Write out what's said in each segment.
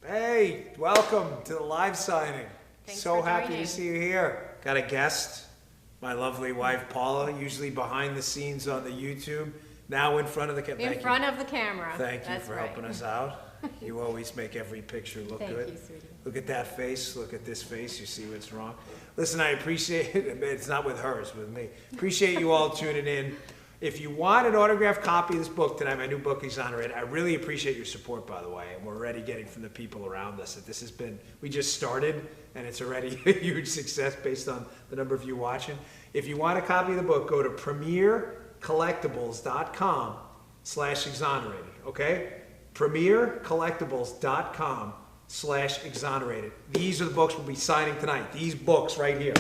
Hey, welcome to the live signing. Thanks so for happy joining. to see you here. Got a guest, my lovely wife Paula, usually behind the scenes on the YouTube, now in front of the camera. In front of the camera. Thank you That's for right. helping us out. You always make every picture look Thank good. you, sweetie. Look at that face, look at this face, you see what's wrong. Listen, I appreciate it. It's not with her, it's with me. Appreciate you all tuning in. If you want an autographed copy of this book tonight, my new book, Exonerated, I really appreciate your support, by the way. And we're already getting from the people around us that this has been, we just started, and it's already a huge success based on the number of you watching. If you want a copy of the book, go to premiercollectibles.com/exonerated, okay? premiercollectibles.com/exonerated. These are the books we'll be signing tonight. These books right here.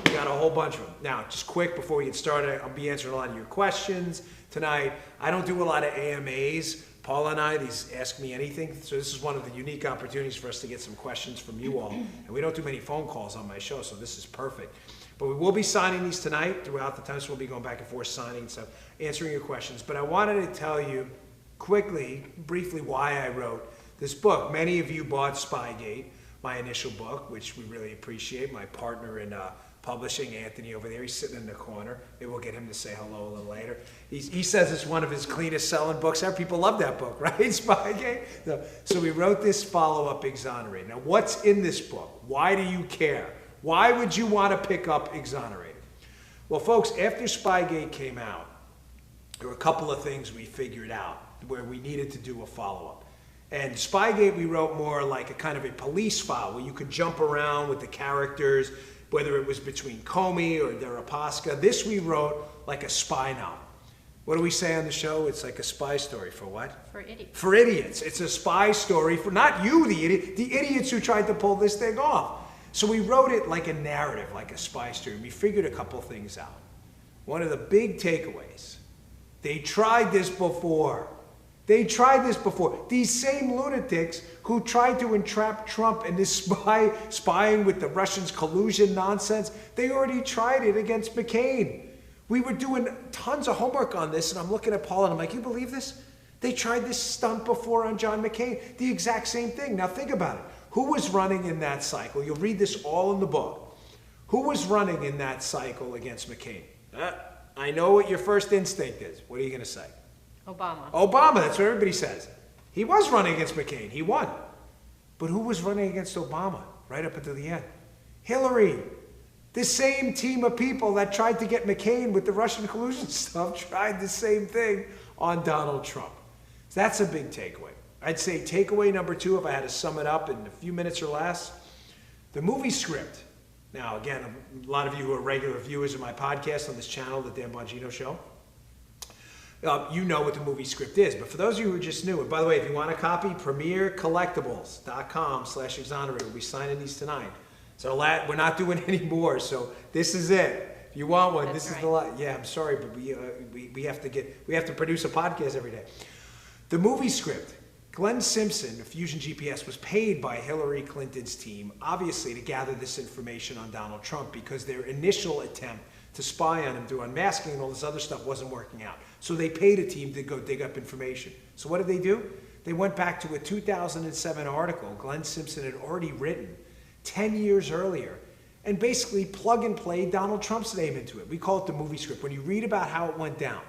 We got a whole bunch of them. Now, just quick before we get started, I'll be answering a lot of your questions tonight. I don't do a lot of AMAs. Paula and I, these Ask Me Anything. So this is one of the unique opportunities for us to get some questions from you all. And we don't do many phone calls on my show, so this is perfect. But we will be signing these tonight throughout the time, so we'll be going back and forth signing and stuff, answering your questions. But I wanted to tell you quickly, briefly, why I wrote this book. Many of you bought Spygate, my initial book, which we really appreciate. My partner in publishing, Anthony over there, he's sitting in the corner. Maybe we'll get him to say hello a little later. He says it's one of his cleanest selling books ever. People love that book, right? Spygate. So we wrote this follow-up, Exonerated. Now, what's in this book? Why do you care? Why would you want to pick up Exonerated? Well, folks, after Spygate came out, there were a couple of things we figured out where we needed to do a follow-up. And Spygate, we wrote more like a kind of a police file where you could jump around with the characters, whether it was between Comey or Deripaska. This we wrote like a spy novel. What do we say on the show? It's like a spy story for what? For idiots. For idiots. It's a spy story for not you, the idiot, the idiots who tried to pull this thing off. So we wrote it like a narrative, like a spy story. We figured a couple things out. One of the big takeaways, they tried this before. They tried this before. These same lunatics who tried to entrap Trump in this spying with the Russians collusion nonsense, they already tried it against McCain. We were doing tons of homework on this, and I'm looking at Paul, and I'm like, you believe this? They tried this stunt before on John McCain. The exact same thing. Now think about it. Who was running in that cycle? You'll read this all in the book. Who was running in that cycle against McCain? I know what your first instinct is. What are you going to say? Obama. Obama, that's what everybody says. He was running against McCain. He won. But who was running against Obama right up until the end? Hillary. The same team of people that tried to get McCain with the Russian collusion stuff tried the same thing on Donald Trump. So that's a big takeaway. I'd say takeaway number 2, if I had to sum it up in a few minutes or less, the movie script. Now, again, a lot of you who are regular viewers of my podcast on this channel, the Dan Bongino Show, you know what the movie script is. But for those of you who are just new, and by the way, if you want a copy, premiercollectibles.com/exonerated. We'll be signing these tonight. So we're not doing any more. So this is it. If you want one, this is the lot. Yeah, I'm sorry, but we have to produce a podcast every day. The movie script. Glenn Simpson of Fusion GPS was paid by Hillary Clinton's team, obviously, to gather this information on Donald Trump because their initial attempt to spy on him through unmasking and all this other stuff wasn't working out. So they paid a team to go dig up information. So what did they do? They went back to a 2007 article Glenn Simpson had already written 10 years earlier and basically plug and play Donald Trump's name into it. We call it the movie script. When you read about how it went down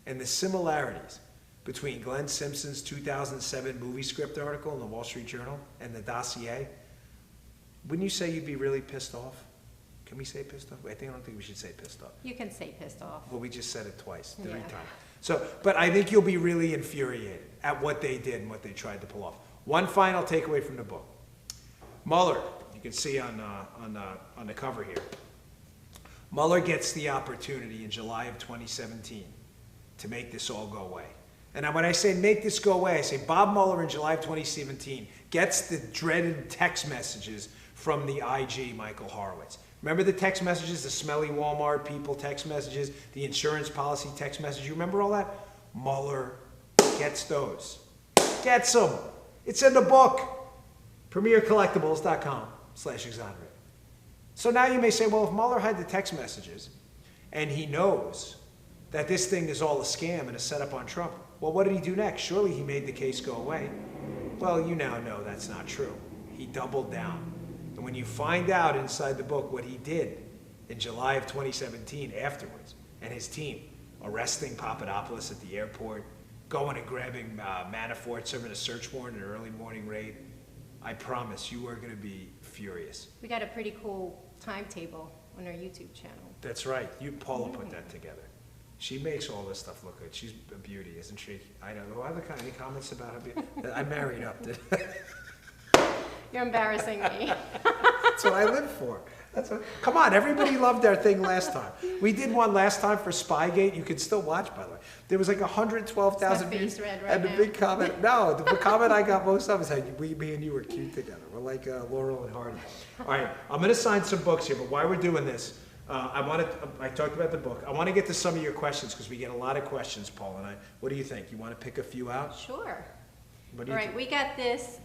and the similarities between Glenn Simpson's 2007 movie script article in the Wall Street Journal and the dossier, wouldn't you say you'd be really pissed off? Can we say pissed off? I don't think we should say pissed off. You can say pissed off. Well, we just said it twice, 3 Yeah. times. So, but I think you'll be really infuriated at what they did and what they tried to pull off. One final takeaway from the book. Mueller, you can see on the cover here. Mueller gets the opportunity in July of 2017 to make this all go away. And when I say make this go away, I say Bob Mueller in July of 2017 gets the dreaded text messages from the IG, Michael Horowitz. Remember the text messages, the smelly Walmart people text messages, the insurance policy text messages? You remember all that? Mueller gets those. Gets them. It's in the book. premiercollectibles.com/exonerated. So now you may say, well, if Mueller had the text messages and he knows that this thing is all a scam and a setup on Trump, well, what did he do next? Surely he made the case go away. Well, you now know that's not true. He doubled down. And when you find out inside the book what he did in July of 2017 afterwards, and his team, arresting Papadopoulos at the airport, going and grabbing Manafort, serving a search warrant in an early morning raid, I promise you are going to be furious. We got a pretty cool timetable on our YouTube channel. That's right. Paula put that together. She makes all this stuff look good. She's a beauty, isn't she? I don't know. Any comments about her beauty? I married up. You're embarrassing me. That's what I live for. Come on, everybody loved our thing last time. We did one last time for Spygate. You can still watch, by the way. There was like 112,000 views. Is my face red right And the now? big comment, no, the comment I got most of is how me and you were cute together. We're like Laurel and Hardy. All right, I'm going to sign some books here, but while we're doing this, I talked about the book. I want to get to some of your questions because we get a lot of questions, Paul and I. What do you think? You want to pick a few out? Sure. What do All you right, we got this,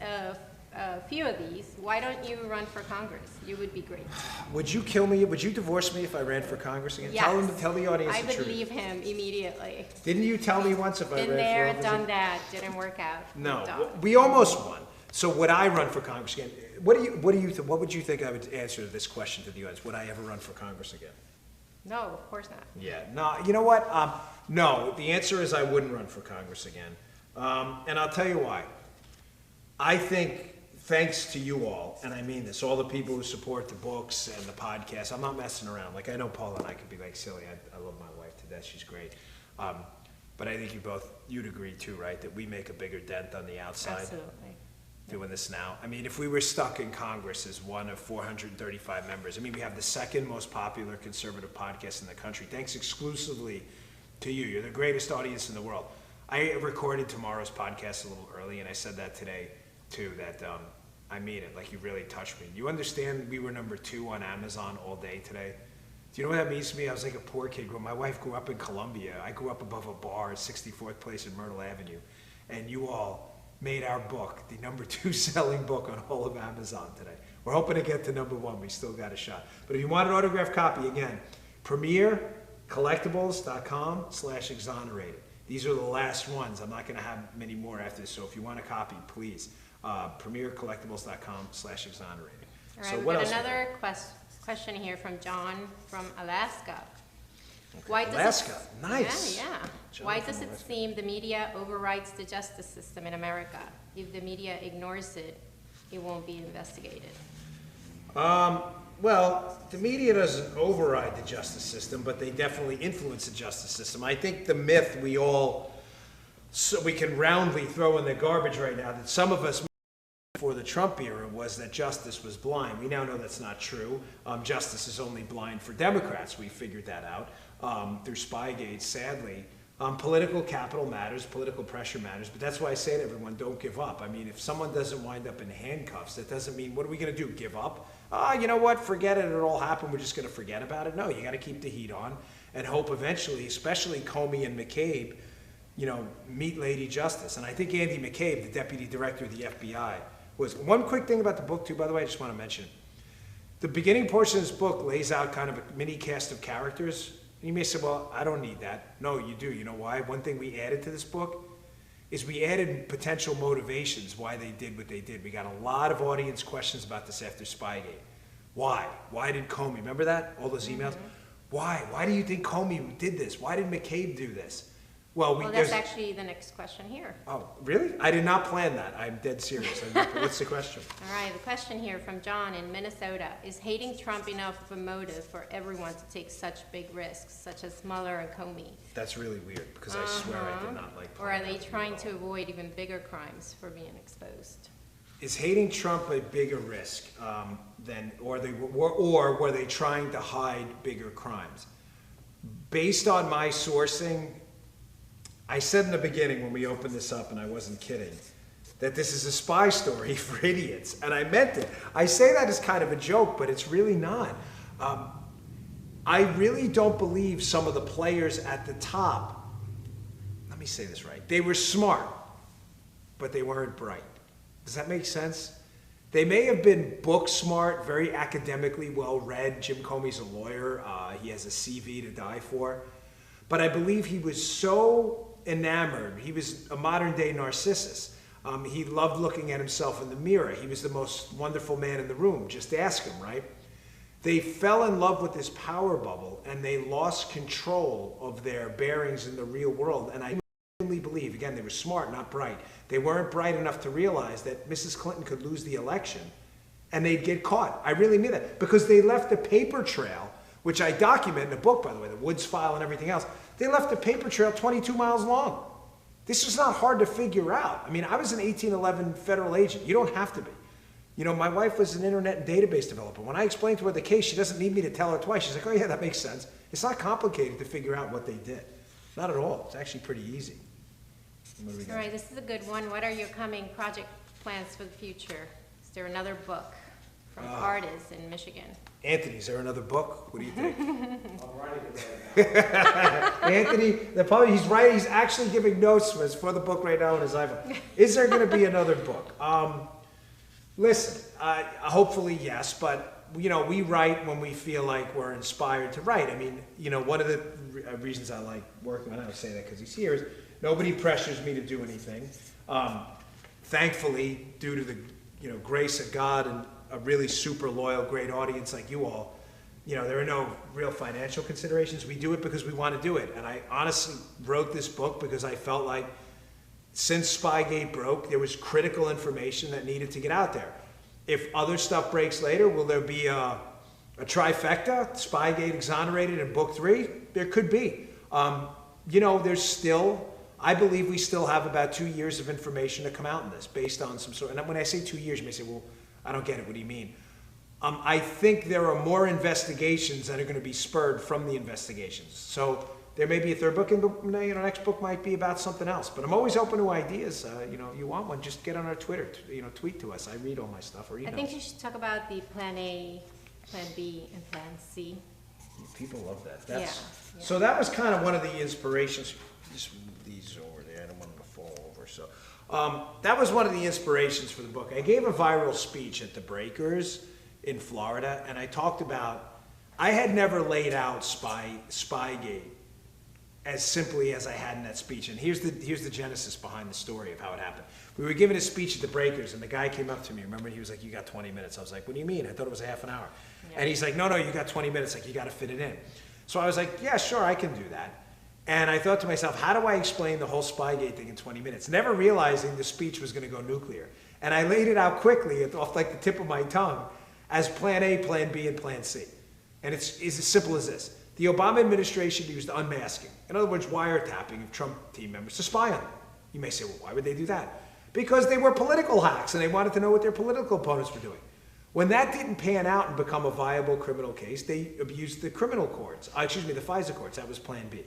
a few of these. Why don't you run for Congress? You would be great. Would you kill me? Would you divorce me if I ran for Congress again? Yes. Tell the audience I the would truth. leave him immediately. Didn't you tell me once if I ran Been for there, office? done that, didn't work out. No, Don't. we almost won. So would I run for Congress again? What would you think I would answer to this question to the audience? Would I ever run for Congress again? No, of course not. Yeah. No. You know what? No. The answer is I wouldn't run for Congress again, and I'll tell you why. I think thanks to you all, and I mean this, all the people who support the books and the podcast. I'm not messing around. Like I know Paula and I could be like silly. I love my wife to death. She's great. But I think you'd agree too, right? That we make a bigger dent on the outside. Absolutely. Doing this now. I mean, if we were stuck in Congress as one of 435 members, I mean, we have the second most popular conservative podcast in the country, thanks exclusively to you. You're the greatest audience in the world. I recorded tomorrow's podcast a little early, and I said that today, too, that I mean it. Like, you really touched me. You understand we were number 2 on Amazon all day today? Do you know what that means to me? I was like a poor kid. My wife grew up in Columbia. I grew up above a bar at 64th Place in Myrtle Avenue. And you all made our book the number 2 selling book on all of Amazon today. We're hoping to get to number 1. We still got a shot. But if you want an autographed copy, again, premiercollectibles.com/exonerated. These are the last ones. I'm not going to have many more after this. So if you want a copy, please, premiercollectibles.com/exonerated. All right, So we've what got else? another question here from John from Alaska. Why does Alaska, it, nice. Yeah, yeah. John Why from does it Alaska. seem the media overrides the justice system in America? If the media ignores it, it won't be investigated. Well, the media doesn't override the justice system, but they definitely influence the justice system. I think the myth we can roundly throw in the garbage right now that some of us before the Trump era was that justice was blind. We now know that's not true. Justice is only blind for Democrats. We figured that out through Spygate, sadly. Political capital matters, political pressure matters, but that's why I say to everyone, don't give up. I mean, if someone doesn't wind up in handcuffs, that doesn't mean, what are we going to do, give up? You know what, forget it, it all happened, we're just going to forget about it. No, you got to keep the heat on and hope eventually, especially Comey and McCabe, meet Lady Justice. And I think Andy McCabe, the deputy director of the FBI, was, one quick thing about the book too, by the way, I just want to mention. The beginning portion of this book lays out kind of a mini cast of characters. And you may say, well, I don't need that. No, you do. You know why? One thing we added to this book is we added potential motivations why they did what they did. We got a lot of audience questions about this after Spygate. Why? Why did Comey, remember that? All those emails? Why? Why do you think Comey did this? Why did McCabe do this? Well, That's actually the next question here. Oh, really? I did not plan that. I'm dead serious. What's the question? All right, the question here from John in Minnesota. Is hating Trump enough of a motive for everyone to take such big risks, such as Mueller and Comey? That's really weird because I swear I did not like Or are Paul they Ryan trying at to all. avoid even bigger crimes for being exposed? Is hating Trump a bigger risk or were they trying to hide bigger crimes? Based on my sourcing, I said in the beginning when we opened this up, and I wasn't kidding, that this is a spy story for idiots, and I meant it. I say that as kind of a joke, but it's really not. I really don't believe some of the players at the top, let me say this right, they were smart, but they weren't bright. Does that make sense? They may have been book smart, very academically well-read. Jim Comey's a lawyer. He has a CV to die for. But I believe he was so enamored. He was a modern-day Narcissus. He loved looking at himself in the mirror. He was the most wonderful man in the room. Just ask him, right? They fell in love with this power bubble, and they lost control of their bearings in the real world. And I really believe, again, they were smart, not bright. They weren't bright enough to realize that Mrs. Clinton could lose the election, and they'd get caught. I really mean that, because they left a paper trail, which I document in a book, by the way, the Woods file and everything else. They left a paper trail 22 miles long. This is not hard to figure out. I mean, I was an 1811 federal agent. You don't have to be. You know, my wife was an internet and database developer. When I explained to her the case, she doesn't need me to tell her twice. She's like, oh yeah, that makes sense. It's not complicated to figure out what they did. Not at all. It's actually pretty easy. What do we got? All right, this is a good one. What are your coming project plans for the future? Is there another book from artists in Michigan? Anthony, is there another book? What do you think? I'm writing it right now. Anthony, he's writing. He's actually giving notes for the book right now in his iPhone. Is there going to be another book? Listen, hopefully yes, but you know, we write when we feel like we're inspired to write. I mean, you know, one of the reasons I like working on it, I would say that because he's here, is nobody pressures me to do anything. Thankfully, due to the grace of God and a really super loyal, great audience like you all, you know, there are no real financial considerations. We do it because we want to do it. And I honestly wrote this book because I felt like since Spygate broke, there was critical information that needed to get out there. If other stuff breaks later, will there be a trifecta, Spygate exonerated in book 3? There could be. You know, there's still, I believe we still have about 2 years of information to come out in this based on some sort, and when I say 2 years, you may say, well, I don't get it, what do you mean? I think there are more investigations that are going to be spurred from the investigations. So there may be a third book, and the next book might be about something else. But I'm always open to ideas. You know, if you want one, just get on our Twitter. Tweet to us. I read all my stuff or emails. I think you should talk about the Plan A, Plan B, and Plan C. People love that. Yeah. So that was kind of one of the inspirations. Just move these over there. I don't want them to fall over. So that was one of the inspirations for the book. I gave a viral speech at the Breakers in Florida, and I talked about, I had never laid out Spygate as simply as I had in that speech. And here's the genesis behind the story of how it happened. We were giving a speech at the Breakers, and the guy came up to me, remember, and he was like, you got 20 minutes. I was like, what do you mean? I thought it was a half an hour. Yeah. And he's like, no, you got 20 minutes. Like, you got to fit it in. So I was like, yeah, sure, I can do that. And I thought to myself, how do I explain the whole Spygate thing in 20 minutes? Never realizing the speech was going to go nuclear. And I laid it out quickly, off like the tip of my tongue, as Plan A, Plan B, and Plan C. And it's as simple as this. The Obama administration used unmasking. In other words, wiretapping of Trump team members to spy on them. You may say, well, why would they do that? Because they were political hacks and they wanted to know what their political opponents were doing. When that didn't pan out and become a viable criminal case, they abused the criminal courts, the FISA courts. That was Plan B.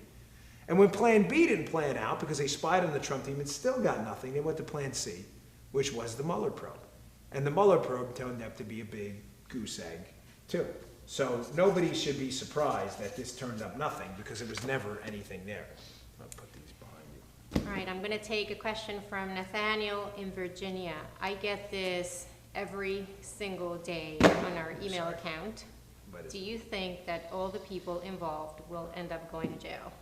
And when Plan B didn't plan out because they spied on the Trump team and still got nothing, they went to Plan C, which was the Mueller probe. And the Mueller probe turned out to be a big goose egg, too. So nobody should be surprised that this turned up nothing because there was never anything there. I'll put these behind you. All right, I'm going to take a question from Nathaniel in Virginia. I get this every single day on our email account. Do you think that all the people involved will end up going to jail?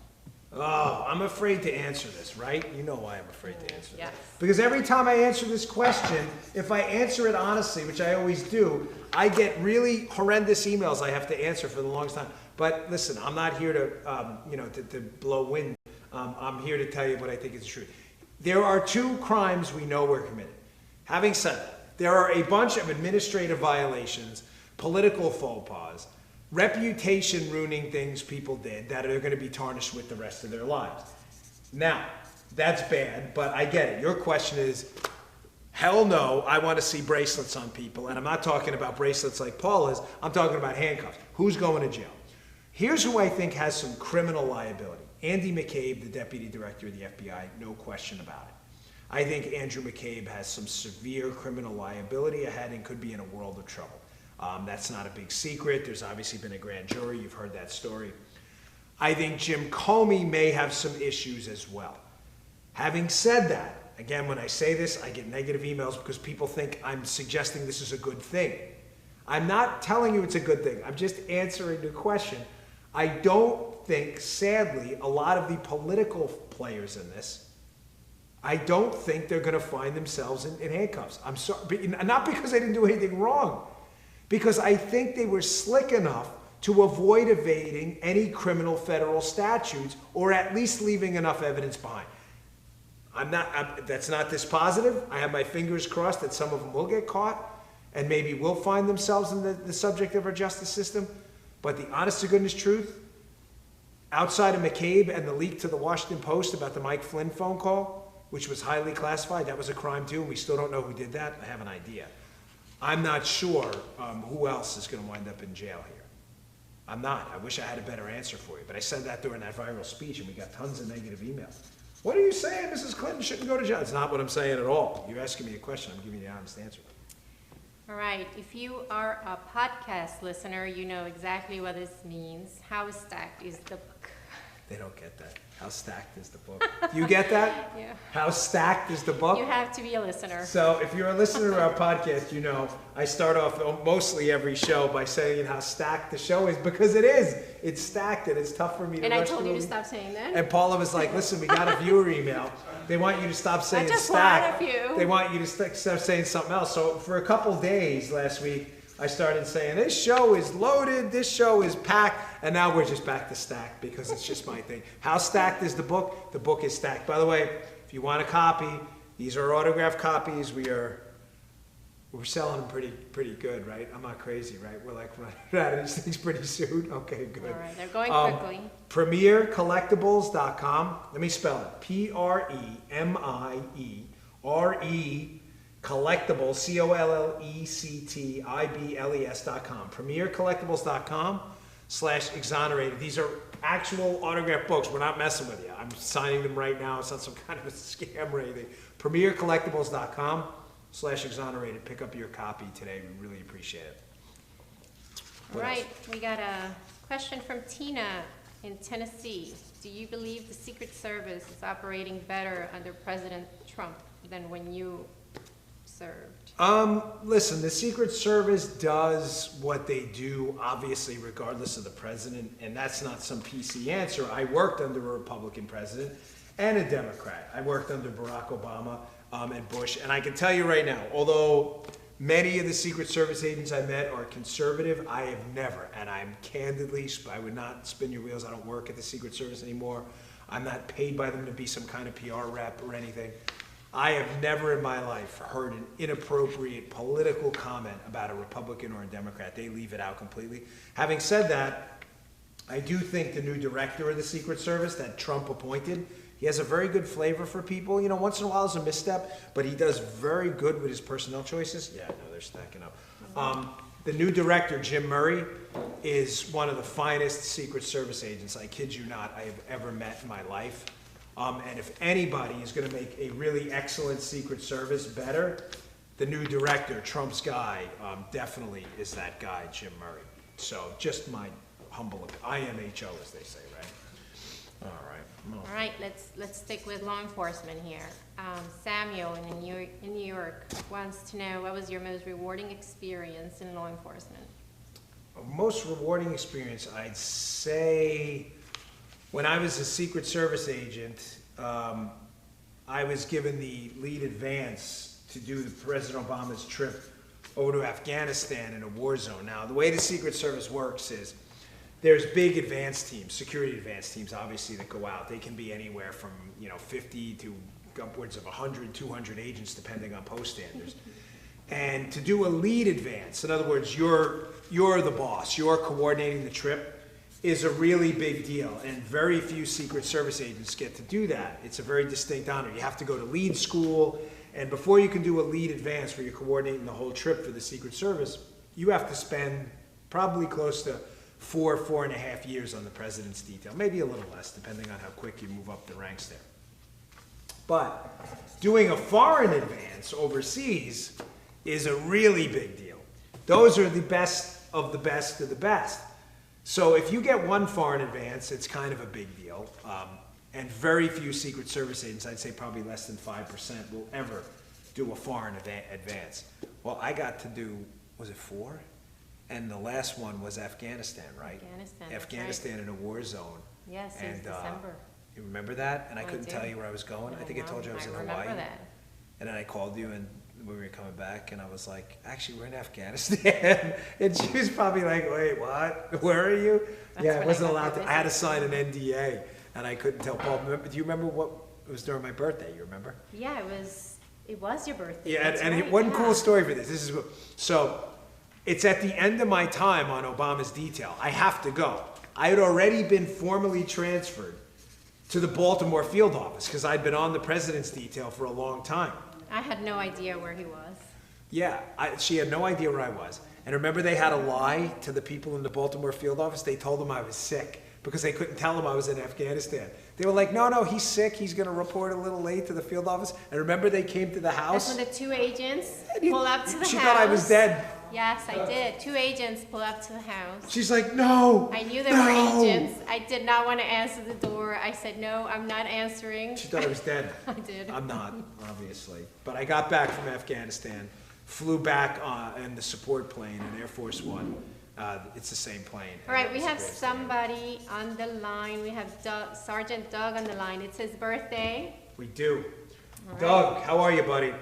Oh, I'm afraid to answer this, right? You know why I'm afraid to answer Yes. this. Because every time I answer this question, if I answer it honestly, which I always do, I get really horrendous emails I have to answer for the longest time. But listen, I'm not here to, to blow wind. I'm here to tell you what I think is the truth. There are 2 crimes we know were committed. Having said that, there are a bunch of administrative violations, political faux pas, reputation ruining things people did that are going to be tarnished with the rest of their lives. Now, that's bad, but I get it. Your question is, hell no, I want to see bracelets on people, and I'm not talking about bracelets like Paul is, I'm talking about handcuffs. Who's going to jail? Here's who I think has some criminal liability. Andy McCabe, the deputy director of the FBI, no question about it. I think Andrew McCabe has some severe criminal liability ahead and could be in a world of trouble. That's not a big secret. There's obviously been a grand jury. You've heard that story. I think Jim Comey may have some issues as well. Having said that, again, when I say this, I get negative emails because people think I'm suggesting this is a good thing. I'm not telling you it's a good thing. I'm just answering the question. I don't think, sadly, a lot of the political players in this, I don't think they're going to find themselves in handcuffs. I'm sorry, but not because they didn't do anything wrong, because I think they were slick enough to avoid evading any criminal federal statutes, or at least leaving enough evidence behind. That's not dispositive. I have my fingers crossed that some of them will get caught and maybe will find themselves in the subject of our justice system. But the honest to goodness truth, outside of McCabe and the leak to the Washington Post about the Mike Flynn phone call, which was highly classified, that was a crime too, and we still don't know who did that. I have an idea. I'm not sure who else is going to wind up in jail here. I'm not. I wish I had a better answer for you, but I said that during that viral speech, and we got tons of negative emails. What are you saying, Mrs. Clinton shouldn't go to jail? It's not what I'm saying at all. You're asking me a question. I'm giving you the honest answer. All right, if you are a podcast listener, you know exactly what this means. How stacked is the book? They don't get that. How stacked is the book? Do you get that? Yeah. How stacked is the book? You have to be a listener. So if you're a listener to our podcast, you know I start off mostly every show by saying how stacked the show is, because it is. It's stacked and it's tough for me to And I rush told through you to them. stop saying that. And Paula was like, listen, we got a viewer email. They want you to stop saying just stacked. one of you. They want you to stop saying something else. So for a couple days last week, I started saying, this show is loaded, this show is packed, and now we're just back to stacked because it's just my thing. How stacked is the book? The book is stacked. By the way, if you want a copy, these are autographed copies. We're selling them pretty good, right? I'm not crazy, right? We're like running out of these things pretty soon. Okay, good. All right, they're going quickly. PremierCollectibles.com. Let me spell it. Premiere Collectibles, COLLECTIBLES.com. PremierCollectibles.com/exonerated. These are actual autographed books. We're not messing with you. I'm signing them right now. It's not some kind of a scam or anything. PremierCollectibles.com/exonerated. Pick up your copy today. We really appreciate it. All right, we got a question from Tina in Tennessee. Do you believe the Secret Service is operating better under President Trump than when you served? Listen, the Secret Service does what they do, obviously, regardless of the president, and that's not some PC answer. I worked under a Republican president and a Democrat. I worked under Barack Obama and Bush, and I can tell you right now, although many of the Secret Service agents I met are conservative, I have never, and I'm candidly, I would not spin your wheels, I don't work at the Secret Service anymore. I'm not paid by them to be some kind of PR rep or anything. I have never in my life heard an inappropriate political comment about a Republican or a Democrat. They leave it out completely. Having said that, I do think the new director of the Secret Service that Trump appointed, he has a very good flavor for people. You know, once in a while is a misstep, but he does very good with his personnel choices. Yeah, no, they're stacking up. The new director, Jim Murray, is one of the finest Secret Service agents, I kid you not, I have ever met in my life. And if anybody is going to make a really excellent Secret Service better, the new director, Trump's guy, definitely is that guy, Jim Murray. So just my humble opinion. IMHO, as they say, right? All right. All right, let's stick with law enforcement here. Samuel in New York wants to know, what was your most rewarding experience in law enforcement? Most rewarding experience, I'd say, when I was a Secret Service agent, I was given the lead advance to do President Obama's trip over to Afghanistan in a war zone. Now, the way the Secret Service works is there's big advance teams, security advance teams, obviously, that go out. They can be anywhere from 50 to upwards of 100, 200 agents, depending on post standards. And to do a lead advance, in other words, you're the boss, you're coordinating the trip, is a really big deal, and very few Secret Service agents get to do that. It's a very distinct honor. You have to go to lead school, and before you can do a lead advance where you're coordinating the whole trip for the Secret Service, you have to spend probably close to 4.5 years on the president's detail, maybe a little less, depending on how quick you move up the ranks there. But doing a foreign advance overseas is a really big deal. Those are the best of the best of the best. So if you get one foreign advance, it's kind of a big deal. And very few Secret Service agents, I'd say probably less than 5%, will ever do a foreign advance. Well, I got to do, was it 4? And the last one was Afghanistan, right? Afghanistan, Afghanistan right. in a war zone. Yes, since December. You remember that? And I I couldn't do. tell you where I was going. I think I told you I was in Hawaii. remember that. And then I called you and we were coming back and I was like, actually, we're in Afghanistan. And she was probably like, wait, what? Where are you? That's Yeah, I when I wasn't got allowed the to. I had to visit. sign an NDA and I couldn't tell Paul. Do you remember what, it was during my birthday, you remember? Yeah, it was your birthday. Yeah, That's and right, one yeah. cool story for this. This is what, so it's at the end of my time on Obama's detail. I have to go. I had already been formally transferred to the Baltimore field office because I'd been on the president's detail for a long time. I had no idea where he was. Yeah, she had no idea where I was. And remember they had to lie to the people in the Baltimore field office? They told them I was sick because they couldn't tell them I was in Afghanistan. They were like, no, he's sick. He's going to report a little late to the field office. And remember they came to the house? That's when the two agents You- pull up to the house. She thought I was dead. Yes, I did. Two agents pull up to the house. She's like, no. I knew there were agents. I did not want to answer the door. I said, no, I'm not answering. She thought I was dead. I did. I'm not, obviously. But I got back from Afghanistan, flew back in the support plane in Air Force One. It's the same plane. All right, And we it was have the greatest somebody on the line. We have Sergeant Doug on the line. It's his birthday. thing. We do. right. Doug, how are you, buddy?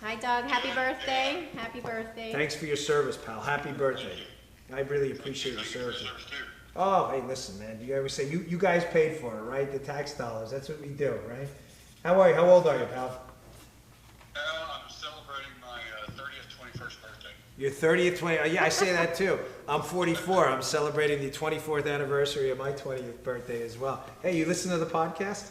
Hi, Doug. Happy birthday. Happy birthday. Thanks for your service, pal. Happy birthday. I really appreciate your service. Oh, hey, listen, man. You ever say you guys paid for it, right? The tax dollars. That's what we do, right? How are you? How old are you, pal? I'm celebrating my 30th, 21st birthday. Your 30th, 20th. Yeah, I say that too. I'm 44. I'm celebrating the 24th anniversary of my 20th birthday as well. Hey, you listen to the podcast?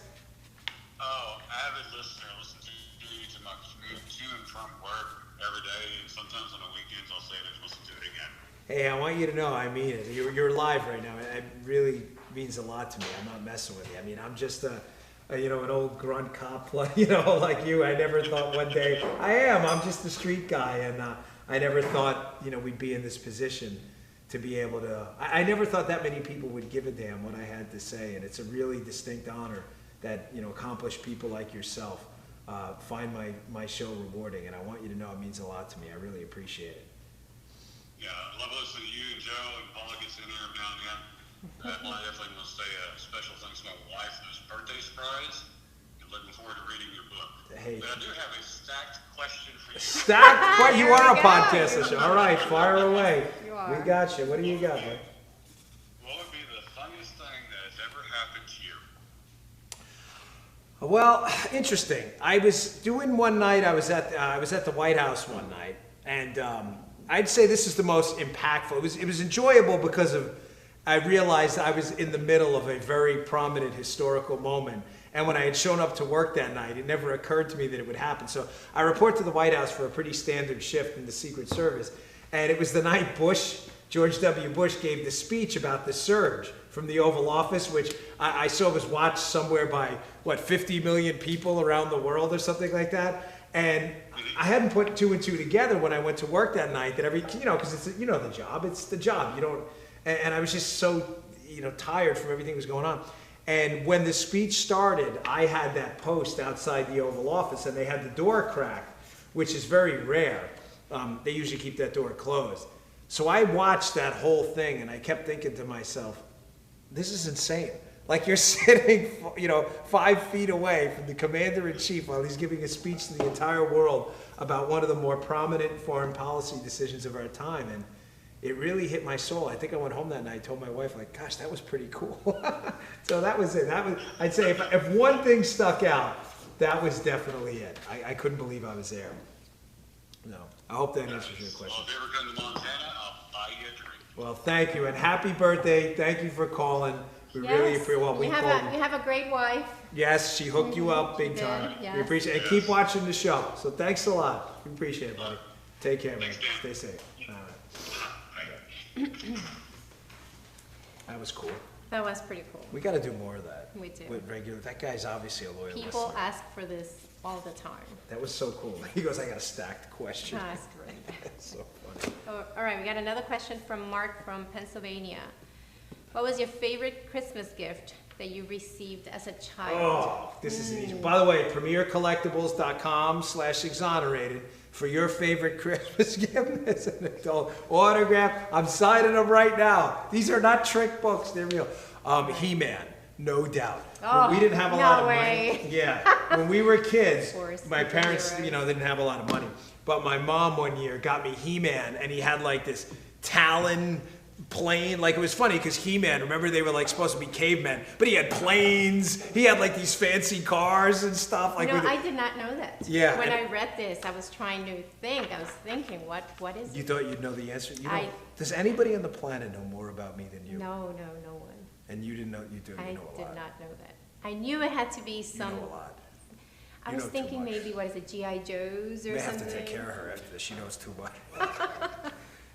Oh, avid listener. I listen to my commute to and from work every day, and sometimes on the weekends I'll save it and listen to it again. Hey, I want you to know I mean it. You're live right now. It really means a lot to me. I'm not messing with you. I mean, I'm just an old grunt cop, like you. I never thought one day I'm just a street guy, and I never thought we'd be in this position to be able to. I never thought that many people would give a damn what I had to say, and it's a really distinct honor that accomplished people like yourself find my show rewarding, and I want you to know it means a lot to me. I really appreciate it. Yeah, I love listening to you and Joe, and Paula gets in there now and again. I definitely want to say special thanks to my wife for this birthday surprise, and looking forward to reading your book. Hey. But I do have a stacked question for you. Stacked? What? You There are a we go. podcast show. All right, fire away. You are. We got you. What do you got, man? What would be the funniest thing that has ever happened to you? Well, interesting. I was doing one night. I was at the White House one night, and I'd say this is the most impactful. It was enjoyable because I realized I was in the middle of a very prominent historical moment. And when I had shown up to work that night, it never occurred to me that it would happen. So I report to the White House for a pretty standard shift in the Secret Service. And it was the night George W. Bush gave the speech about the surge from the Oval Office, which I saw was watched somewhere by, 50 million people around the world or something like that. And I hadn't put two and two together when I went to work that night that because it's, the job, it's the job. And I was just so, tired from everything that was going on. And when the speech started, I had that post outside the Oval Office, and they had the door cracked, which is very rare. They usually keep that door closed. So I watched that whole thing, and I kept thinking to myself, this is insane. Like you're sitting, 5 feet away from the commander-in-chief while he's giving a speech to the entire world about one of the more prominent foreign policy decisions of our time. And it really hit my soul. I think I went home that night, told my wife, gosh, that was pretty cool. So that was it. I'd say if one thing stuck out, that was definitely it. I couldn't believe I was there. No. I hope that answers your question. Well, if you ever come to Montana, I'll buy you a drink. Well, thank you, and happy birthday. Thank you for calling. We really appreciate you have a great wife. Yes, she hooked you up big She did, time. yes. We appreciate it. And keep watching the show. So thanks a lot. We appreciate it, buddy. Take care, man. Thanks, Dan. Stay safe. All right. That was cool. That was pretty cool. We got to do more of that. We do. With regular. That guy's obviously a loyal People listener. ask for this all the time. That was so cool. He goes, I got a stacked question. That's great. That's so funny. Oh, all right, we got another question from Mark from Pennsylvania. What was your favorite Christmas gift that you received as a child? Oh, this is easy. By the way, premiercollectibles.com/exonerated for your favorite Christmas gift as an adult autograph. I'm signing them right now. These are not trick books, they're real. He-Man. no doubt. Oh, When we didn't have a no lot of way. money. Yeah, when we were kids, course, my parents, superheroes. you know, didn't have a lot of money. But my mom one year got me He-Man, and he had like this Talon plane. Like, it was funny because He-Man, remember, they were like supposed to be cavemen, but he had planes. He had like these fancy cars and stuff. Like, You know, with I did not know that. Yeah, When and- I read this, I was trying to think. I was thinking, what is you it? thought you'd know the answer. You know, I- does anybody on the planet know more about me than you? No one. And you didn't know. You do. You I know a did lot. not know that. I knew it had to be You some. know a lot. I You was know too thinking much. maybe what is it, GI Joes or You may have something? to take care of her after this. She knows too much.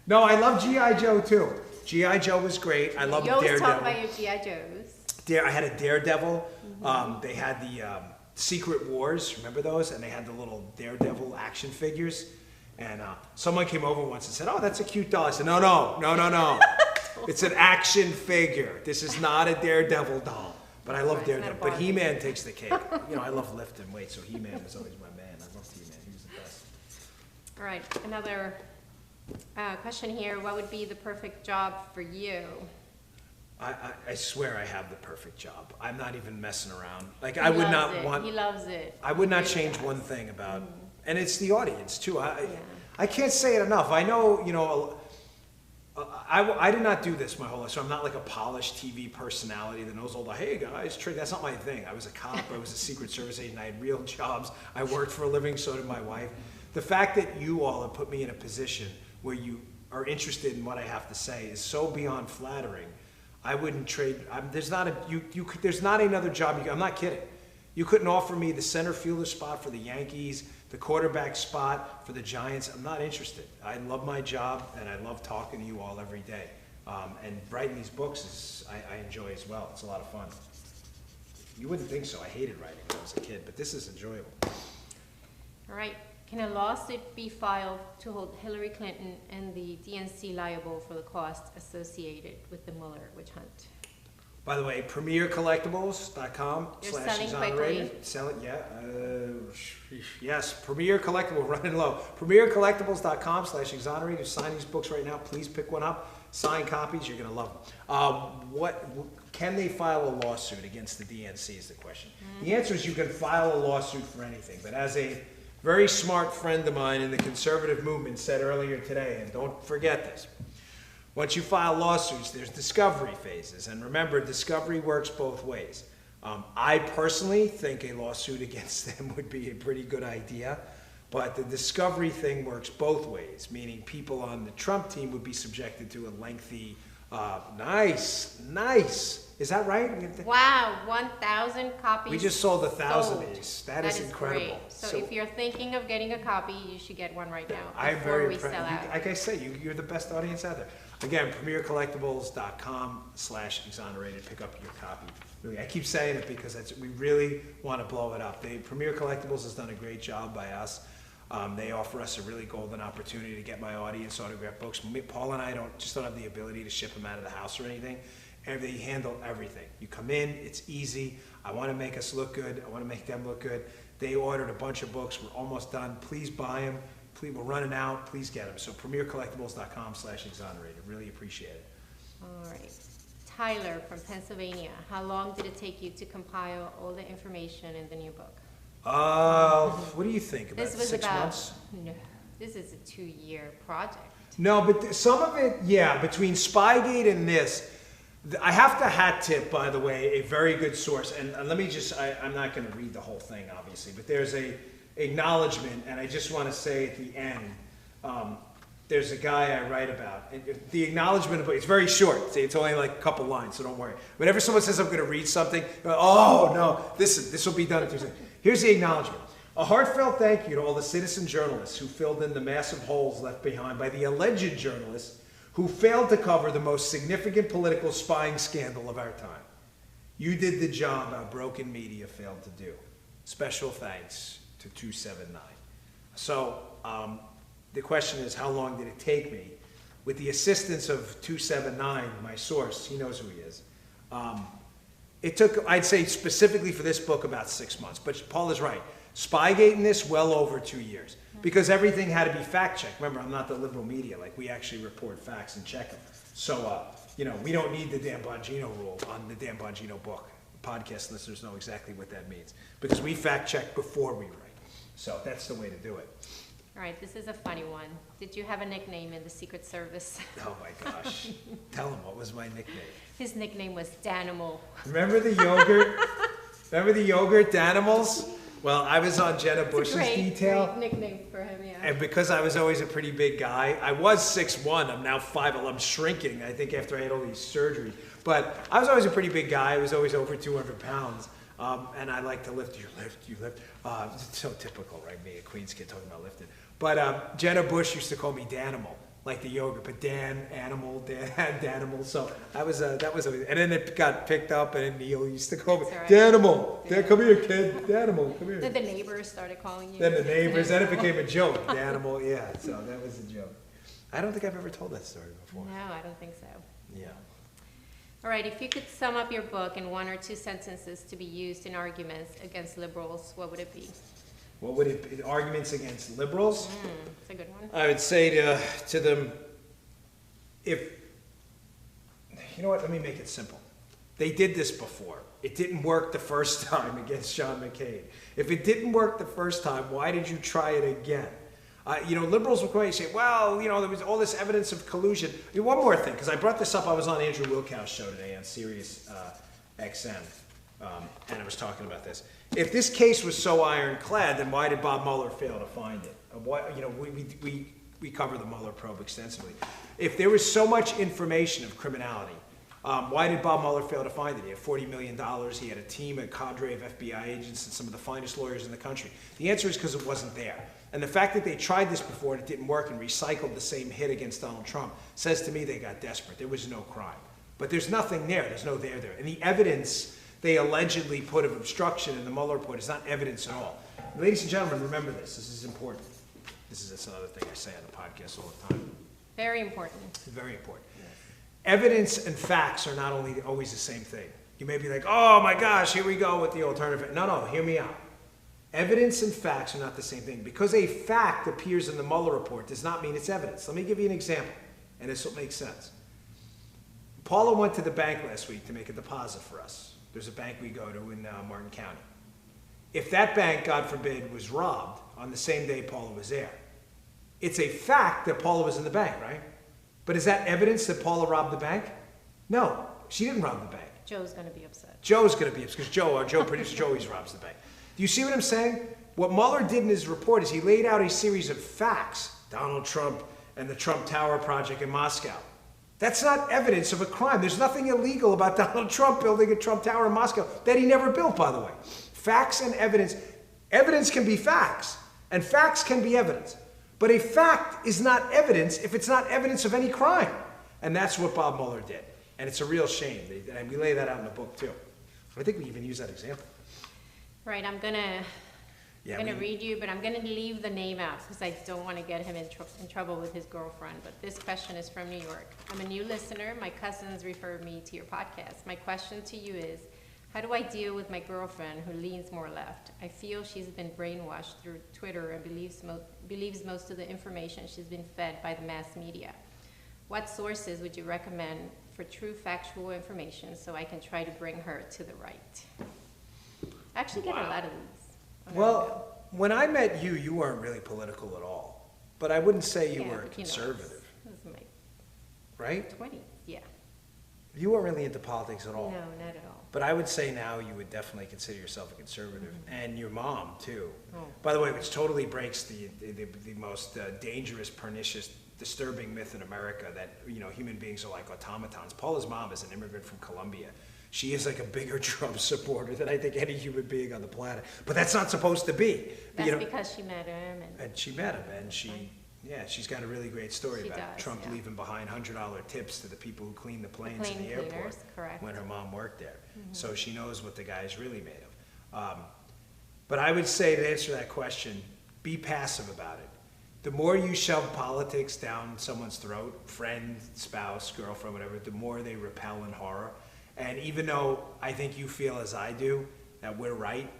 No, I love G.I. Joe too. G.I. Joe was great. I love You always Daredevil. talk about your GI Joes. I had a Daredevil. They had the Secret Wars. Remember those? And they had the little Daredevil action figures. And someone came over once and said, "Oh, that's a cute doll." I said, No. It's an action figure. This is not a Daredevil doll. But I love Right, it's not a Daredevil. But Barbie. He-Man takes the cake. You know, I love lifting weights, so He-Man was always my man. I loved He-Man. He was the best. All right, another question here. What would be the perfect job for you? I swear I have the perfect job. I'm not even messing around. Like, He I would loves not it. want. He loves it. I would not He really change does. one thing about, and it's the audience too. Yeah. I can't say it enough. I know, you know, I did not do this my whole life, so I'm not like a polished TV personality that knows all the, hey guys, trick. That's not my thing. I was a cop, I was a Secret Service agent, I had real jobs, I worked for a living, so did my wife. The fact that you all have put me in a position where you are interested in what I have to say is so beyond flattering. I wouldn't trade. There's not another job. I'm not kidding. You couldn't offer me the center fielder spot for the Yankees, the quarterback spot for the Giants. I'm not interested. I love my job, and I love talking to you all every day. And writing these books I enjoy as well. It's a lot of fun. You wouldn't think so. I hated writing when I was a kid, but this is enjoyable. All right. Can a lawsuit be filed to hold Hillary Clinton and the DNC liable for the costs associated with the Mueller witch hunt? By the way, premiercollectibles.com They're / selling exonerated. quickly. Sell it, yeah. Yes, Premier Collectible, running low. Premiercollectibles.com / exonerated. Sign these books right now. Please pick one up. Sign copies. You're going to love them. Can they file a lawsuit against the DNC is the question. The answer is you can file a lawsuit for anything. But as a very smart friend of mine in the conservative movement said earlier today, and don't forget this, once you file lawsuits, there's discovery phases. And remember, discovery works both ways. I personally think a lawsuit against them would be a pretty good idea. But the discovery thing works both ways, meaning people on the Trump team would be subjected to a lengthy, nice. Is that right? Wow, 1,000 copies. We just sold 1,000 sold. of these. That is incredible. Great. So if you're thinking of getting a copy, you should get one right now I'm before very we impressed. sell out. Like I say, you're the best audience out there. Again, premiercollectibles.com / exonerated. Pick up your copy. Really, I keep saying it because we really want to blow it up. Premier Collectibles has done a great job by us. They offer us a really golden opportunity to get my audience autographed books. Paul and I don't have the ability to ship them out of the house or anything. And they handle everything. You come in, it's easy. I want to make us look good. I want to make them look good. They ordered a bunch of books. We're almost done. Please buy them. Please, we're running out. Please get them. So premiercollectibles.com / exonerated. Really appreciate it. All right. Tyler from Pennsylvania. How long did it take you to compile all the information in the new book? What do you think? About This was 6 about, months? no, this is a 2-year project. No, but some of it, yeah, between Spygate and this, I have to hat tip, by the way, a very good source. And let me just, I'm not going to read the whole thing, obviously, but there's a acknowledgement, and I just want to say at the end, there's a guy I write about. And the acknowledgement, it's very short. It's only like a couple lines, so don't worry. Whenever someone says I'm going to read something, oh, no, this will be done in 2 seconds. Here's the acknowledgement. A heartfelt thank you to all the citizen journalists who filled in the massive holes left behind by the alleged journalists who failed to cover the most significant political spying scandal of our time. You did the job our broken media failed to do. Special thanks to 279. So the question is, how long did it take me? With the assistance of 279, my source, he knows who he is. It took, I'd say specifically for this book, about 6 months. But Paul is right. Spygate in this, well over 2 years. Because everything had to be fact-checked. Remember, I'm not the liberal media. Like, we actually report facts and check them. So, we don't need the Dan Bongino rule on the Dan Bongino book. podcast listeners know exactly what that means, because we fact check before we write. So that's the way to do it. All right, this is a funny one. Did you have a nickname in the Secret Service? Oh my gosh. Tell him, what was my nickname? His nickname was Danimal. Remember the yogurt? Remember the yogurt, Danimals? Well, I was on Jenna Bush's detail. Great nickname for him, yeah. And because I was always a pretty big guy, I was 6'1", I'm now 5'11", I'm shrinking, I think after I had all these surgeries. But I was always a pretty big guy, I was always over 200 pounds. And I like to lift, you lift. It's so typical, right? Me, a Queens kid talking about lifting. But Jenna Bush used to call me Danimal, like the yogurt, but Dan, animal, Danimal. So that was always, and then it got picked up, and Neil used to call me That's right. Danimal. Dan, come here, kid. Danimal, come here. Then the neighbors started calling you. Then the neighbors, then it became a joke. Danimal, yeah. So that was a joke. I don't think I've ever told that story before. No, I don't think so. Yeah. All right, if you could sum up your book in 1 or 2 sentences to be used in arguments against liberals, what would it be? What would it be? Arguments against liberals? It's a good one. I would say to them, you know what, let me make it simple. They did this before. It didn't work the first time against John McCain. If it didn't work the first time, why did you try it again? Liberals will going to say, well, there was all this evidence of collusion. One more thing, because I brought this up, I was on Andrew Wilkow's show today on Sirius XM, and I was talking about this. If this case was so ironclad, then why did Bob Mueller fail to find it? We cover the Mueller probe extensively. If there was so much information of criminality, why did Bob Mueller fail to find it? He had $40 million, he had a team, a cadre of FBI agents, and some of the finest lawyers in the country. The answer is because it wasn't there. And the fact that they tried this before and it didn't work and recycled the same hit against Donald Trump says to me they got desperate. There was no crime. But there's nothing there. There's no there there. And the evidence they allegedly put of obstruction in the Mueller report is not evidence at all. Ladies and gentlemen, remember this. This is important. That's another thing I say on the podcast all the time. Very important. Very important. Evidence and facts are not always the same thing. You may be like, oh my gosh, here we go with the alternative. No, hear me out. Evidence and facts are not the same thing. Because a fact appears in the Mueller report does not mean it's evidence. Let me give you an example, and this will make sense. Paula went to the bank last week to make a deposit for us. There's a bank we go to in Martin County. If that bank, God forbid, was robbed on the same day Paula was there, it's a fact that Paula was in the bank, right? But is that evidence that Paula robbed the bank? No, she didn't rob the bank. Joe's going to be upset. Joe's going to be upset because our Joe producer Joe always robs the bank. Do you see what I'm saying? What Mueller did in his report is he laid out a series of facts. Donald Trump and the Trump Tower project in Moscow. That's not evidence of a crime. There's nothing illegal about Donald Trump building a Trump Tower in Moscow that he never built, by the way. Facts and evidence. Evidence can be facts, and facts can be evidence. But a fact is not evidence if it's not evidence of any crime. And that's what Bob Mueller did. And it's a real shame. And we lay that out in the book, too. I think we even use that example. Right, I'm gonna read you, but I'm gonna leave the name out because I don't want to get him in trouble with his girlfriend. But this question is from New York. I'm a new listener. My cousins referred me to your podcast. My question to you is, how do I deal with my girlfriend who leans more left? I feel she's been brainwashed through Twitter and believes most of the information she's been fed by the mass media. What sources would you recommend for true factual information so I can try to bring her to the right? I actually get a lot of these. Well, when I met you, you weren't really political at all. But I wouldn't say you were conservative. This is my right? 20s, yeah. You weren't really into politics at all. No, not at all. But I would say now you would definitely consider yourself a conservative. Mm-hmm. And your mom, too. Oh. By the way, which totally breaks the most dangerous, pernicious, disturbing myth in America that, human beings are like automatons. Paula's mom is an immigrant from Colombia. She is like a bigger Trump supporter than I think any human being on the planet. But that's not supposed to be. That's because she met him. And she met him, and she's got a really great story about Trump leaving behind $100 tips to the people who clean the planes in the airport when her mom worked there. Mm-hmm. So she knows what the guy is really made of. But I would say, to answer that question, be passive about it. The more you shove politics down someone's throat, friend, spouse, girlfriend, whatever, the more they repel in horror. And even though I think you feel as I do, that we're right,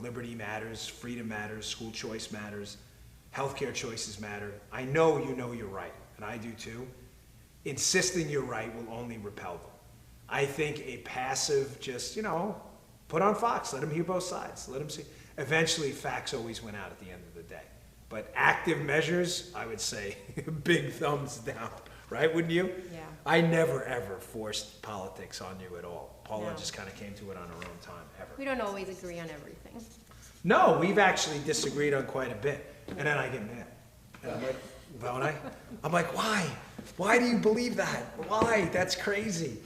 liberty matters, freedom matters, school choice matters, healthcare choices matter, I know you're right, and I do too. Insisting you're right will only repel them. I think a passive, Put on Fox, let them hear both sides, let them see. Eventually, facts always win out at the end of the day. But active measures, I would say, big thumbs down, right? Wouldn't you? Yeah. I never, ever forced politics on you at all. Paula No. just kind of came to it on her own time, ever. We don't always agree on everything. No, we've actually disagreed on quite a bit. And then I get mad. And I'm like, don't I? I'm like, why? Why do you believe that? Why? That's crazy.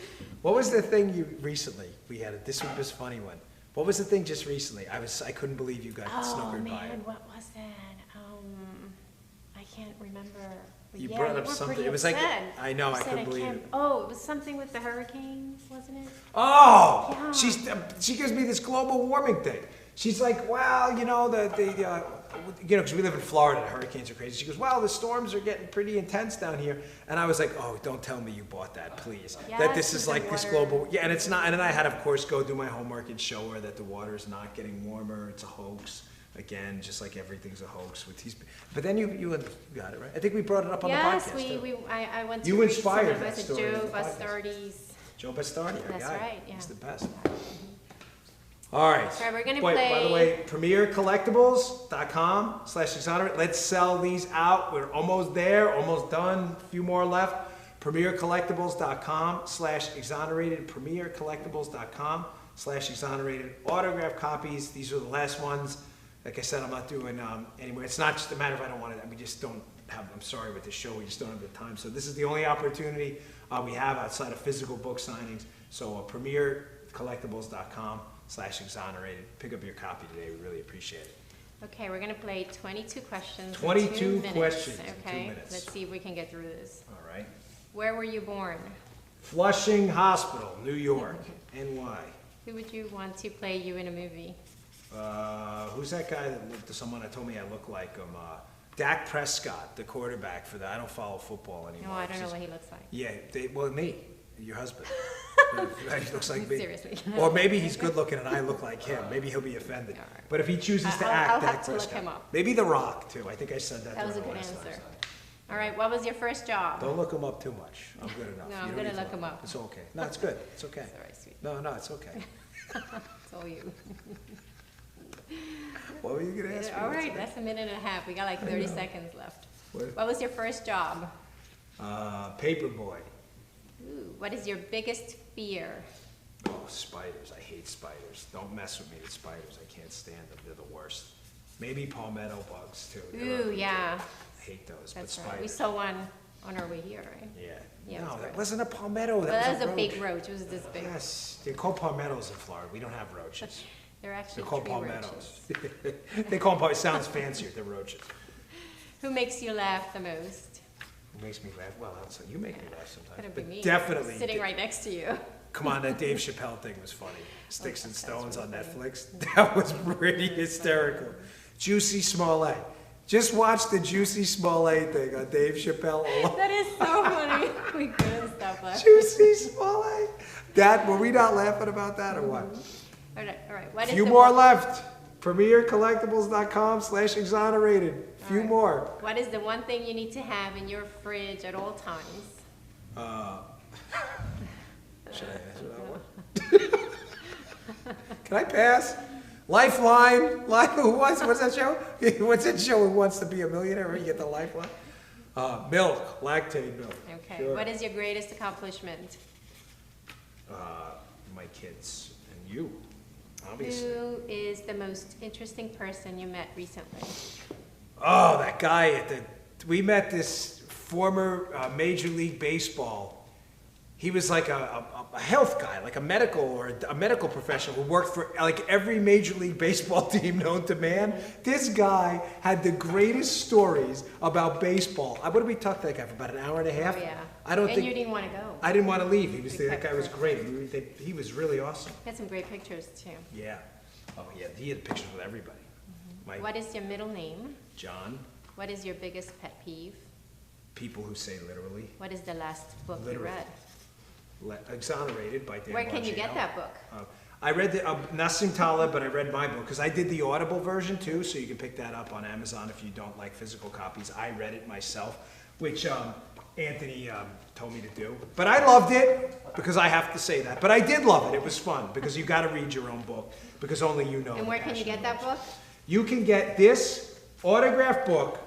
What was the thing you recently? We had this was a funny one. What was the thing just recently? I couldn't believe you got snookered by it. What was that? I can't remember. You Yeah, brought you up were something. pretty It was like upset. I know You I said couldn't believe can't- it. Oh, it was something with the hurricanes, wasn't it? Oh, Yeah. she gives me this global warming thing. She's like, well, you know, because we live in Florida, the hurricanes are crazy. She goes, well, the storms are getting pretty intense down here. And I was like, oh, don't tell me you bought that, please. That this Yes, is the like this water. global, yeah, and it's not. And then I had, of course, go do my homework and show her that the water is not getting warmer. It's a hoax. Again, just like everything's a hoax with these. But then you got it right. I think we brought it up on the Yes, podcast. too. I went to You read inspired some of that it. story Joe in the podcast. Bastardi's. Joe Bastardi, our That's guy. right, yeah. He's the best. All right. All right, we're gonna Wait, by the play- way, premiercollectibles.com/exonerate. Let's sell these out. We're almost there, almost done. A few more left. premiercollectibles.com/exonerated. premiercollectibles.com/exonerated. Autograph copies. These are the last ones. Like I said, I'm not doing anyway. It's not just a matter of I don't want to. We just don't have. I'm sorry with the show. We just don't have the time. So this is the only opportunity we have outside of physical book signings. So premiercollectibles.com/exonerated. Pick up your copy today. We really appreciate it. Okay, we're gonna play 22 questions. in 22 2 minutes, questions in 2 Okay, minutes. let's see if we can get through this. All right. Where were you born? Flushing Hospital, New York, NY. Who would you want to play you in a movie? Who's that guy that looked to someone that told me I look like him? Dak Prescott, the quarterback for the. I don't follow football anymore. No, I don't It's know just- what he looks like. Yeah, well, me, your husband. He looks like me. Seriously. Or maybe he's good looking and I look like him. Maybe he'll be offended. All right. But if he chooses to I'll act, have Dak to look Prescott. him up. Maybe The Rock too. I think I said that. That was a during good the last answer. episode. All right, what was your first job? Don't look him up too much. I'm good enough. No, You I'm don't gonna need to look him up. It's okay. No, it's good. It's okay. It's all right, sweet. No, it's okay. It's all you. What were you gonna ask me? All right, that's a minute and a half. We got like 30 seconds left. What? What was your first job? Paperboy. Ooh, what is your biggest fear? Oh, spiders. I hate spiders. Don't mess with me with spiders. I can't stand them. They're the worst. Maybe palmetto bugs too. They're Ooh, ugly, yeah. too. I hate those, That's but right. We spiders. saw one on our way here, right? Yeah. Yeah, it No, was that gross. wasn't a palmetto. But That that was was a a big roach. roach. It was this big. Yes, they're called palmettos in Florida. We don't have roaches. They're actually They're called tree palmettos. roaches. They call them. It sounds fancier. They're roaches. Who makes you laugh the most? It makes me laugh. Well, you make me laugh sometimes. Could have been But me. definitely. Sitting right next to you. Come on, that Dave Chappelle thing was funny. Sticks and that was Stones on really Netflix. That was pretty hysterical. Juicy Smollett. Just watch the Juicy Smollett thing on Dave Chappelle. That is so funny. We couldn't stop laughing. Juicy Smollett. That, were we not laughing about that or what? All right. What is Few the more one- left. premiercollectibles.com/exonerated. Few All right. more. What is the one thing you need to have in your fridge at all times? Should I answer that one? Can I pass? Lifeline. What's that show? What's that show? Who Wants to Be a Millionaire? Where you get the lifeline? Milk. Lactate milk. Okay. Sure. What is your greatest accomplishment? My kids and you, obviously. Who is the most interesting person you met recently? Oh, that guy we met this former Major League Baseball. He was like a health guy, like a medical professional who worked for like every Major League Baseball team known to man. This guy had the greatest stories about baseball. What did we talk to that guy for about an hour and a half? Oh, yeah. I don't and think you didn't want to go. I didn't want to leave. That guy was Except for- great. He was really awesome. He had some great pictures too. Yeah. Oh yeah. He had pictures with everybody. My What is your middle name? John. What is your biggest pet peeve? People who say literally. What is the last book Literally. you read? Exonerated by Dan Where can you get Bongino. that book? I read the Nassim Taleb, but I read my book because I did the Audible version too, so you can pick that up on Amazon if you don't like physical copies. I read it myself, which Anthony told me to do. But I loved it, because I have to say that. But I did love it. It was fun, because you got to read your own book, because only you know. And where can you get that book? You can get this autographed book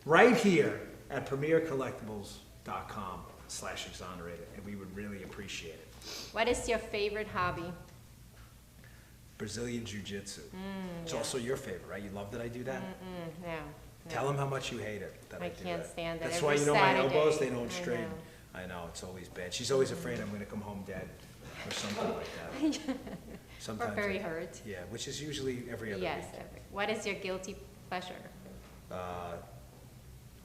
right here at premiercollectibles.com/exonerated, and we would really appreciate it. What is your favorite hobby? Brazilian Jiu-Jitsu. It's also your favorite, right? You love that I do that? No. Tell them how much you hate it that I do can't that. stand it. That's Every why my Saturday. elbows, they don't I straighten. know. I know, it's always bad. She's always afraid I'm gonna come home dead or something like that. Or Sometimes. very hurt. Yeah, which is usually every other Yes. week. What is your guilty pleasure?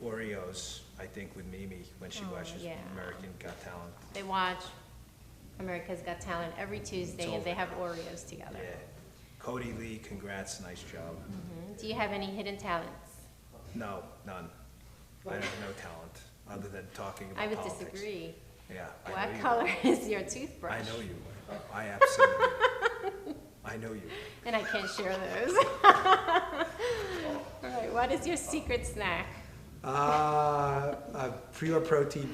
Oreos, I think, with Mimi when she watches yeah. American Got Talent. They watch America's Got Talent every Tuesday, and they have Oreos together. Yeah. Cody Lee, congrats, nice job. Do you have any hidden talents? No, none. I have no talent, other than talking about I would politics. disagree. Yeah, I know What you. color is your toothbrush? I know you. I absolutely. I know you. And I can't share those. All right, what is your secret snack? Pure protein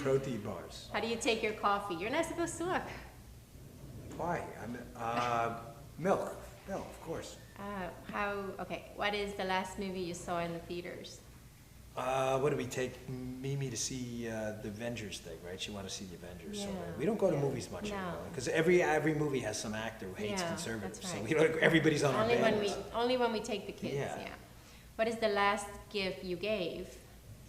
bars. How do you take your coffee? You're not supposed to look. Why? Milk, of course. Okay, what is the last movie you saw in the theaters? What did we take Mimi to see the Avengers thing, right? She wanted to see the Avengers. So Yeah, we don't go to yeah. movies much No. anymore because every movie has some actor who hates Yeah, conservatives. that's So right. we don't, everybody's on our band list. Only when we take the kids, Yeah. yeah. What is the last gift you gave?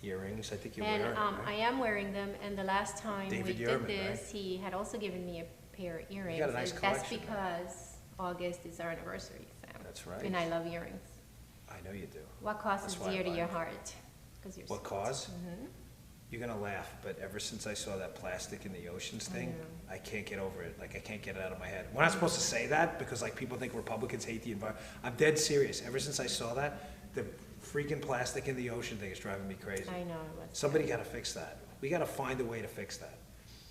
Earrings, I think you're And wearing them, I right? am wearing them, and the last time David we Yurman, did this, he had also given me a pair of earrings. got a nice and that's collection, because August is our anniversary, so. That's right. And I love earrings. I know you do. What cause That's is why I dear to buy your them. heart? 'Cause you're What so- cause? You're gonna laugh, but ever since I saw that plastic in the oceans thing, I can't get over it. Like, I can't get it out of my head. We're not supposed to say that because like people think Republicans hate the environment. I'm dead serious. Ever since I saw that, the freaking plastic in the ocean thing is driving me crazy. I know it was. Somebody gotta fix that. We gotta find a way to fix that.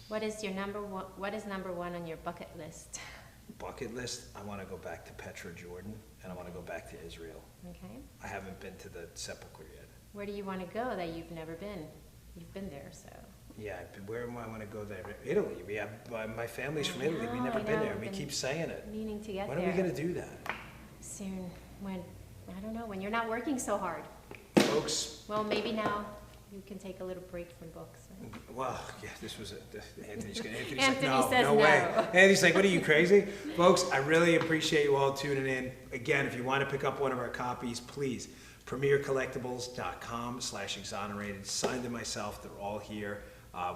What is number one on your bucket list? Bucket list, I wanna go back to Petra, Jordan, and I wanna go back to Israel. Okay. I haven't been to the sepulcher yet. Where do you want to go that you've never been? You've been there, so. Yeah, where do I wanna go there? Italy. We have, my family's from I Italy. We've know, never I been know. there. We Been keep saying it. Meaning to get When there. are we gonna do that? Soon, when, I don't know, when you're not working so hard. Folks, Well, maybe now you can take a little break from books. Right? well, yeah, this was Anthony's like, Anthony no, says no way. no. Anthony's like, what are you, crazy? Folks, I really appreciate you all tuning in. Again, if you want to pick up one of our copies, please, premiercollectibles.com/exonerated. Signed to myself, they're all here.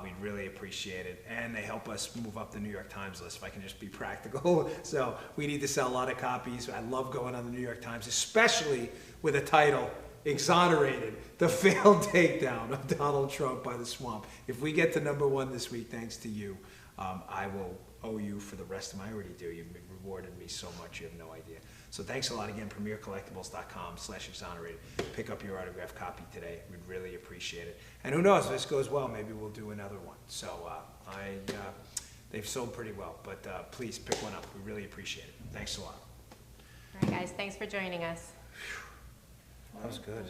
We'd really appreciate it. And they help us move up the New York Times list, if I can just be practical. So we need to sell a lot of copies. I love going on the New York Times, especially with a title, Exonerated, the failed takedown of Donald Trump by the swamp. If we get to #1 this week, thanks to you, I will owe you for the rest of my, I already do. You've rewarded me so much, you have no idea. So thanks a lot again, premiercollectibles.com/exonerated. Pick up your autographed copy today. We'd really appreciate it. And who knows, if this goes well, maybe we'll do another one. So they've sold pretty well, but please pick one up. We really appreciate it. Thanks a lot. All right, guys, thanks for joining us. That was good.